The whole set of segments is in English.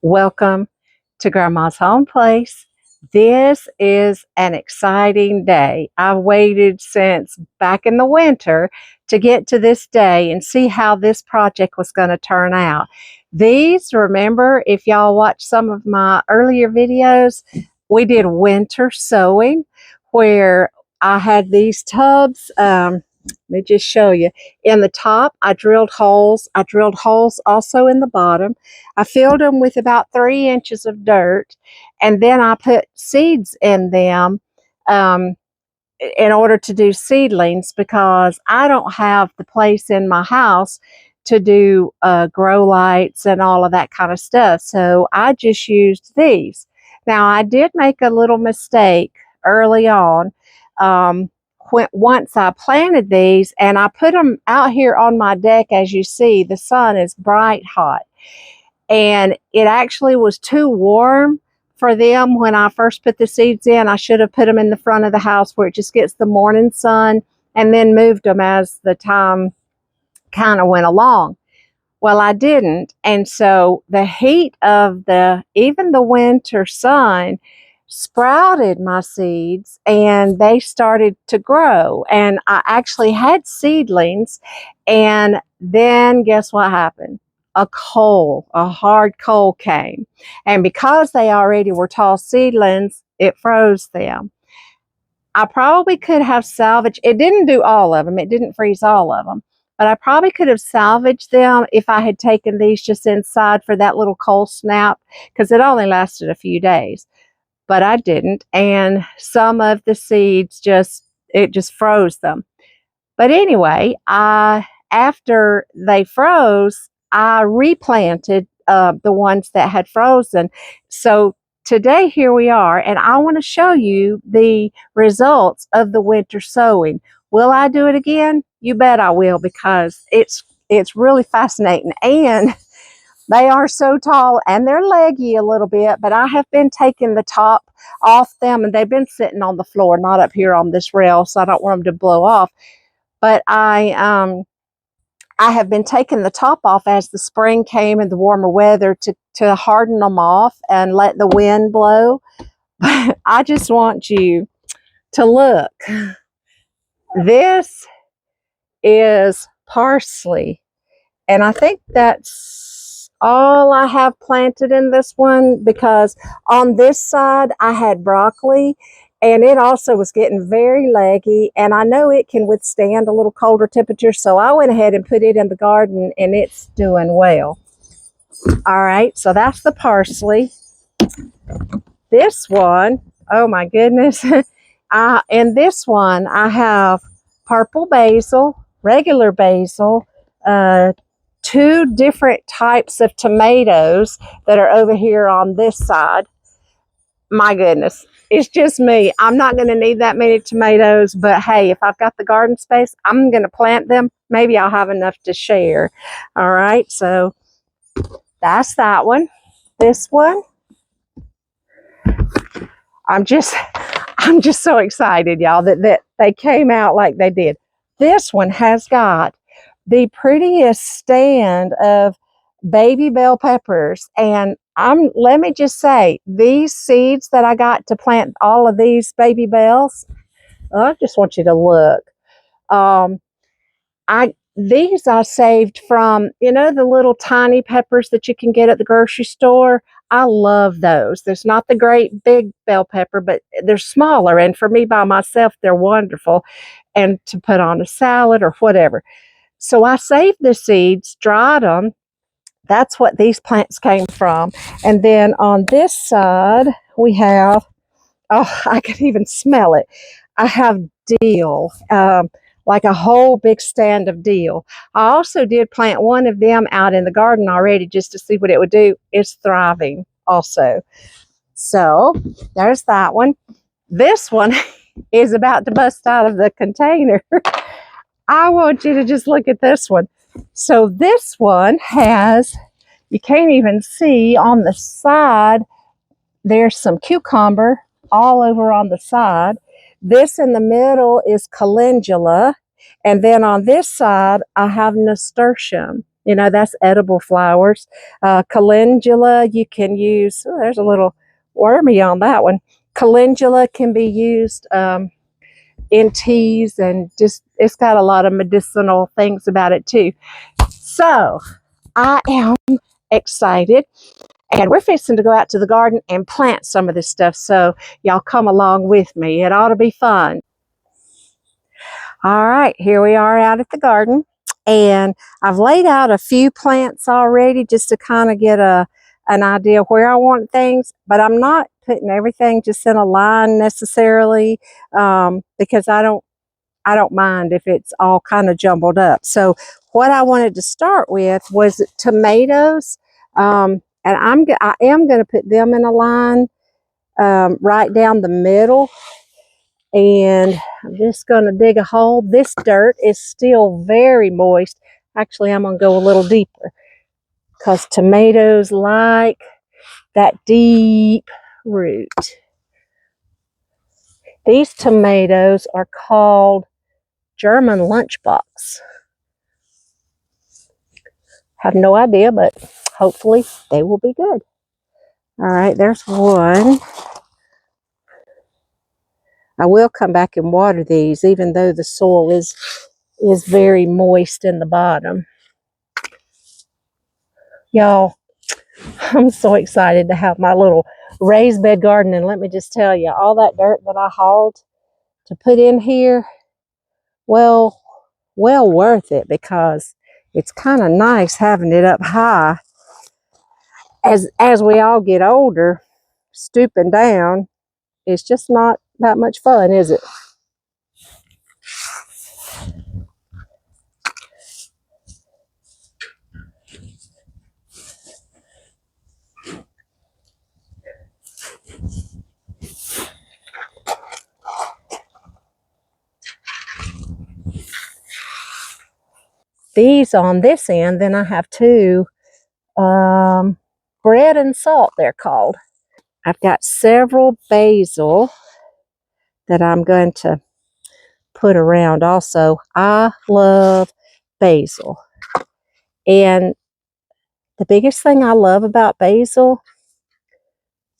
Welcome to Grandma's Home Place. This is an exciting day. I've waited since back in the winter to get to this day and see how this project was going to turn out. Remember, if y'all watched some of my earlier videos, we did winter sowing where I had these tubs. Let me just show you. In the top, I drilled holes. I drilled holes also in the bottom. I filled them with about 3 inches of dirt, and then I put seeds in them in order to do seedlings because I don't have the place in my house to do grow lights and all of that kind of stuff. So I just used these. Now, I did make a little mistake early on. Once I planted these and I put them out here on my deck, as you see, the sun is bright hot. And it actually was too warm for them when I first put the seeds in. I should have put them in the front of the house where it just gets the morning sun and then moved them as the time kind of went along. Well, I didn't. And so the heat of even the winter sun sprouted my seeds and they started to grow. And I actually had seedlings. And then guess what happened? A hard cold came. And because they already were tall seedlings, it froze them. I probably could have salvaged, it didn't do all of them. It didn't freeze all of them. But I probably could have salvaged them if I had taken these just inside for that little cold snap, because it only lasted a few days. But I didn't, and some of the seeds it just froze them. But anyway, after they froze, I replanted the ones that had frozen. So today here we are, and I want to show you the results of the winter sowing. Will I do it again? You bet I will, because it's really fascinating, and they are so tall and they're leggy a little bit, but I have been taking the top off them and they've been sitting on the floor, not up here on this rail, so I don't want them to blow off. But I have been taking the top off as the spring came and the warmer weather to harden them off and let the wind blow. But I just want you to look. This is parsley, and I think that's all I have planted in this one, because on this side I had broccoli and it also was getting very leggy, and I know it can withstand a little colder temperature, so I went ahead and put it in the garden and it's doing well. All right, so that's the parsley. This one, oh my goodness. In this one I have purple basil, regular basil, 2 different types of tomatoes that are over here on this side. My goodness, it's just me. I'm not going to need that many tomatoes, but hey, if I've got the garden space, I'm going to plant them. Maybe I'll have enough to share. All right, so that's that one. This one, I'm just so excited, y'all, that they came out like they did. This one has got the prettiest stand of baby bell peppers, and let me just say, these seeds that I got to plant all of these baby bells, I just want you to look. These I saved from, the little tiny peppers that you can get at the grocery store. I love those. There's not the great big bell pepper, but they're smaller, and for me by myself, they're wonderful, and to put on a salad or whatever. So I saved the seeds, dried them. That's what these plants came from. And then on this side, we have, oh, I can even smell it. I have dill, like a whole big stand of dill. I also did plant one of them out in the garden already just to see what it would do. It's thriving also. So there's that one. This one is about to bust out of the container. I want you to just look at this one. So this one has, you can't even see on the side, there's some cucumber all over on the side. This in the middle is calendula. And then on this side, I have nasturtium. You know, that's edible flowers. Calendula, you can use, oh, there's a little wormy on that one. Calendula can be used in teas, and just, it's got a lot of medicinal things about it too. So I am excited, and we're fixing to go out to the garden and plant some of this stuff. So y'all come along with me. It ought to be fun. All right, here we are out at the garden, and I've laid out a few plants already just to kind of get an idea of where I want things, but I'm not putting everything just in a line necessarily, because I don't mind if it's all kind of jumbled up. So what I wanted to start with was tomatoes, and I am going to put them in a line right down the middle. And I'm just going to dig a hole. This dirt is still very moist. Actually, I'm going to go a little deeper because tomatoes like that deep root. These tomatoes are called German lunchbox. Have no idea, but hopefully they will be good. All right, there's one. I will come back and water these, even though the soil is very moist in the bottom. Y'all, I'm so excited to have my little raised bed garden, and let me just tell you, all that dirt that I hauled to put in here, well worth it, because it's kind of nice having it up high. As we all get older, stooping down, it's just not that much fun, is it? These on this end, then I have two bread and salt, they're called. I've got several basil that I'm going to put around also. I love basil. And the biggest thing I love about basil,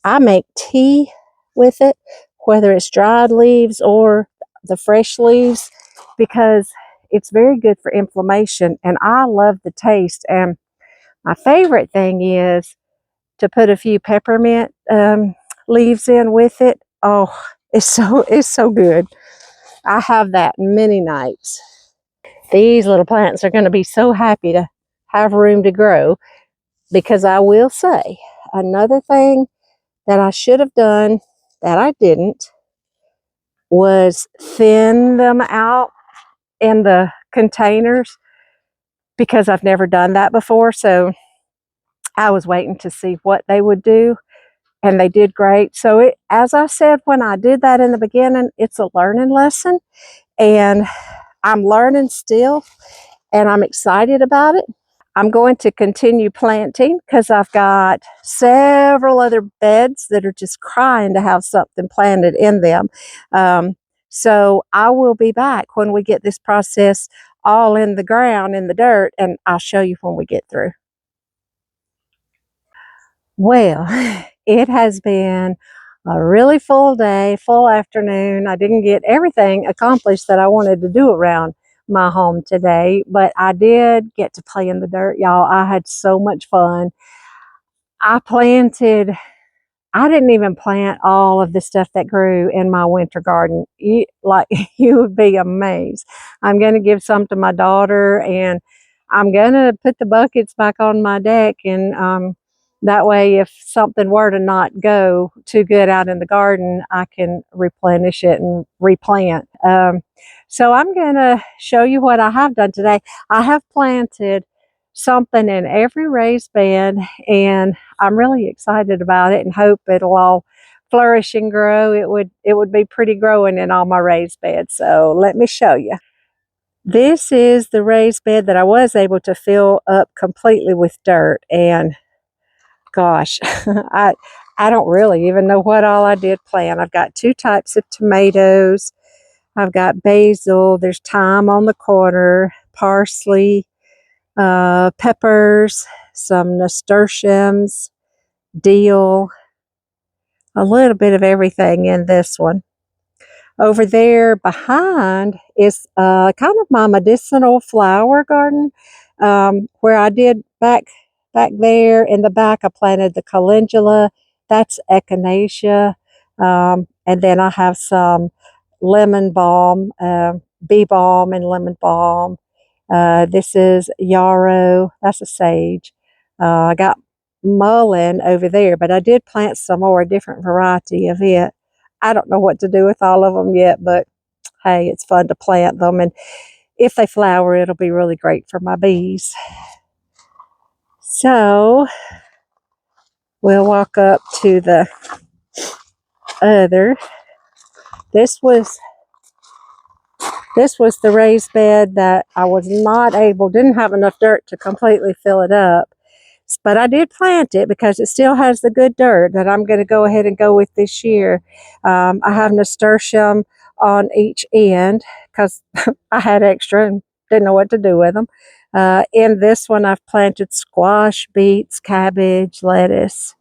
I make tea with it, whether it's dried leaves or the fresh leaves, because it's very good for inflammation, and I love the taste. And my favorite thing is to put a few peppermint leaves in with it. Oh, it's so good. I have that many nights. These little plants are going to be so happy to have room to grow, because I will say another thing that I should have done that I didn't was thin them out in the containers, because I've never done that before. So I was waiting to see what they would do, and they did great. So as I said when I did that in the beginning, it's a learning lesson, and I'm learning still, and I'm excited about it. I'm going to continue planting because I've got several other beds that are just crying to have something planted in them. So I will be back when we get this process all in the ground, in the dirt, and I'll show you when we get through. Well, it has been a really full day, full afternoon. I didn't get everything accomplished that I wanted to do around my home today, but I did get to play in the dirt, y'all. I had so much fun. I planted, I didn't even plant all of the stuff that grew in my winter garden. You would be amazed. I'm going to give some to my daughter, and I'm going to put the buckets back on my deck, and that way, if something were to not go too good out in the garden, I can replenish it and replant. So I'm going to show you what I have done today. I have planted something in every raised bed, and I'm really excited about it and hope it'll all flourish and grow. It would be pretty growing in all my raised beds. So let me show you. This is the raised bed that I was able to fill up completely with dirt, and gosh, I don't really even know what all I did plant. I've got two types of tomatoes. I've got basil. There's thyme on the corner, parsley, peppers, some nasturtiums, dill, a little bit of everything in this one. Over there behind is kind of my medicinal flower garden, where I did back there in the back. I planted the calendula. That's echinacea, and then I have some lemon balm, bee balm, and lemon balm. This is yarrow. That's a sage. I got mullein over there, but I did plant some more, a different variety of it. I don't know what to do with all of them yet, but hey, it's fun to plant them. And if they flower, it'll be really great for my bees. So we'll walk up to the other. This was the raised bed that I was didn't have enough dirt to completely fill it up. But I did plant it because it still has the good dirt that I'm going to go ahead and go with this year. I have nasturtium on each end because I had extra and didn't know what to do with them. In this one, I've planted squash, beets, cabbage, lettuce.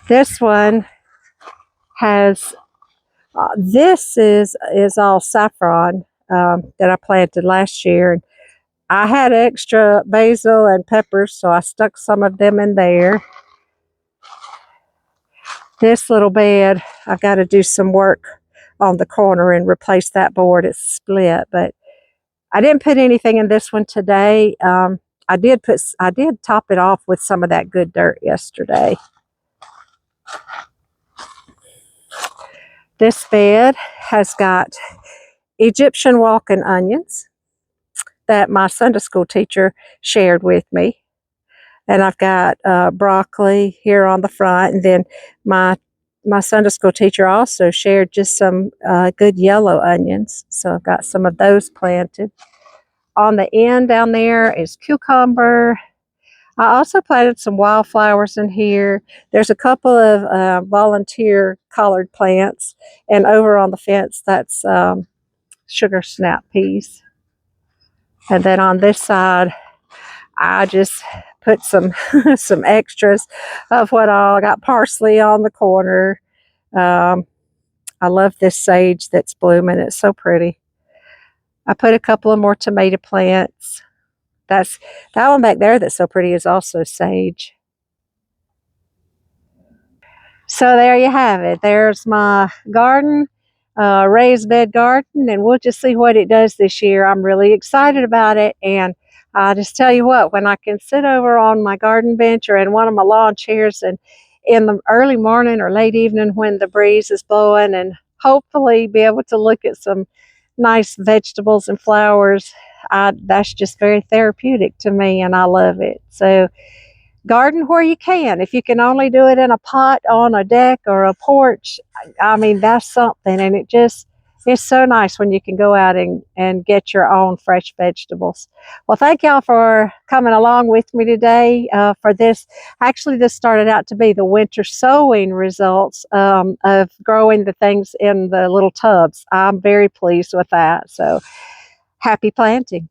This one has, this is all saffron that I planted last year. I had extra basil and peppers, so I stuck some of them in there. This little bed, I've got to do some work on the corner and replace that board. It's split, but I didn't put anything in this one today. I did top it off with some of that good dirt yesterday. This bed has got Egyptian walking onions that my Sunday school teacher shared with me. And I've got broccoli here on the front. And then my Sunday school teacher also shared just some good yellow onions. So I've got some of those planted. On the end down there is cucumber. I also planted some wildflowers in here. There's a couple of volunteer collared plants. And over on the fence, that's sugar snap peas. And then on this side, I just put some some extras of what all. I got parsley on the corner. I love this sage that's blooming. It's so pretty. I put a couple of more tomato plants. That one back there that's so pretty is also sage. So there you have it. There's my garden, raised bed garden, and we'll just see what it does this year. I'm really excited about it, and I just tell you what, when I can sit over on my garden bench or in one of my lawn chairs and in the early morning or late evening when the breeze is blowing and hopefully be able to look at some nice vegetables and flowers, that's just very therapeutic to me, and I love it. So garden where you can. If you can only do it in a pot on a deck or a porch, I mean, that's something. And it's so nice when you can go out and get your own fresh vegetables. Well, thank y'all for coming along with me today for this. Actually, this started out to be the winter sowing results of growing the things in the little tubs. I'm very pleased with that. So happy planting.